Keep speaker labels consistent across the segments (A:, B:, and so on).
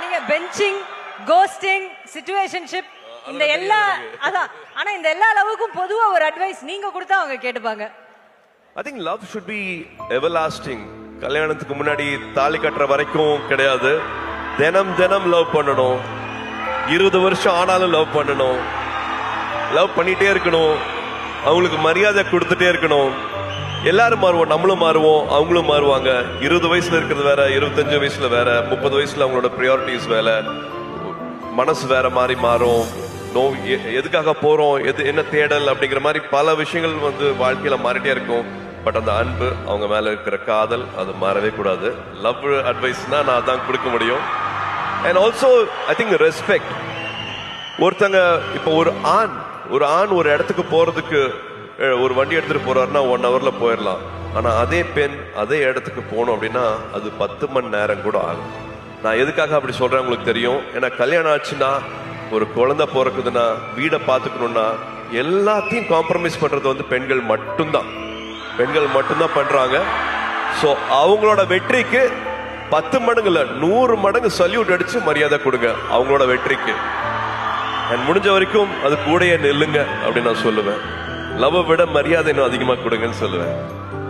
A: நீங்க benching, ghosting, situationship இந்த எல்லா அதான். ஆனா இந்த எல்லா லவ்வுக்கும் பொதுவா ஒரு அட்வைஸ் நீங்க கொடுத்தா அவங்க கேட்டுப்பாங்க.
B: I think love should be everlasting. கல்யாணத்துக்கு முன்னாடி தாலி கட்டுற வரைக்கும் கிடையாது. தினம் தினம் லவ் பண்ணணும். 20 வருஷம் ஆனாலும் லவ் பண்ணணும். லவ் பண்ணிட்டே இருக்கணும். அவங்களுக்கு மரியாதை கொடுத்துட்டே இருக்கணும். எல்லாரும் மாறுவோம், நம்மளும் மாறுவோம், அவங்களும் மாறுவாங்க. 20 வயசுல இருக்கிறது வேற, 25 வயசுல வேற, 30 வயசுல அவங்களோட ப்ரியாரிட்டிஸ் வேற, மனசு வேற மாதிரி மாறும். எதுக்காக போறோம், என்ன தேடல் அப்படிங்கிற மாதிரி பல விஷயங்கள் வாழ்க்கையில மாறிட்டே இருக்கும். பட் அந்த அன்பு, அவங்க மேல இருக்கிற காதல், அது மாறவே கூடாது. லவ் அட்வைஸ்னா நான் அதான் கொடுக்க முடியும். And also I think respect. ஒருத்தங்க இப்போ ஒரு ஆண் ஒரு இடத்துக்கு போறதுக்கு ஒரு வண்டி எடுத்துட்டு போறாருன்னா 1 hourல போயிடலாம். ஆனா அதே பெண் அதே இடத்துக்கு போகணும் அப்படின்னா அது 10 மணி நேரம் கூட ஆகும். நான் எதுக்காக அப்படி சொல்றேன் உங்களுக்கு தெரியும். ஏன்னா கல்யாணம் ஆச்சுன்னா, ஒரு குழந்தை பிறக்குதுன்னா, வீடை பார்த்துக்கணும்னா எல்லாத்தையும் காம்ப்ரமைஸ் பண்றது பெண்கள் மட்டும்தான் பண்றாங்க. ஸோ அவங்களோட வெற்றிக்கு 10 மடங்கு இல்ல 100 மடங்கு சல்யூட் அடிச்சு மரியாதை கொடுங்க அவங்களோட வெற்றிக்கு. முடிஞ்ச வரைக்கும் அது கூடயே நெல்லுங்க அப்படின்னு நான் சொல்லுவேன். லவ் விட மரியாதை இன்னும் அதிகமா கொடுங்கன்னு சொல்லுவேன்.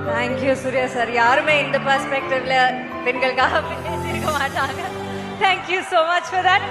A: Thank you Suriya sir. யாருமே இந்த பெர்ஸ்பெக்டிவ்ல பெண்களுக்காக பேசியிருக்க மாட்டாங்க. Thank you so much for that.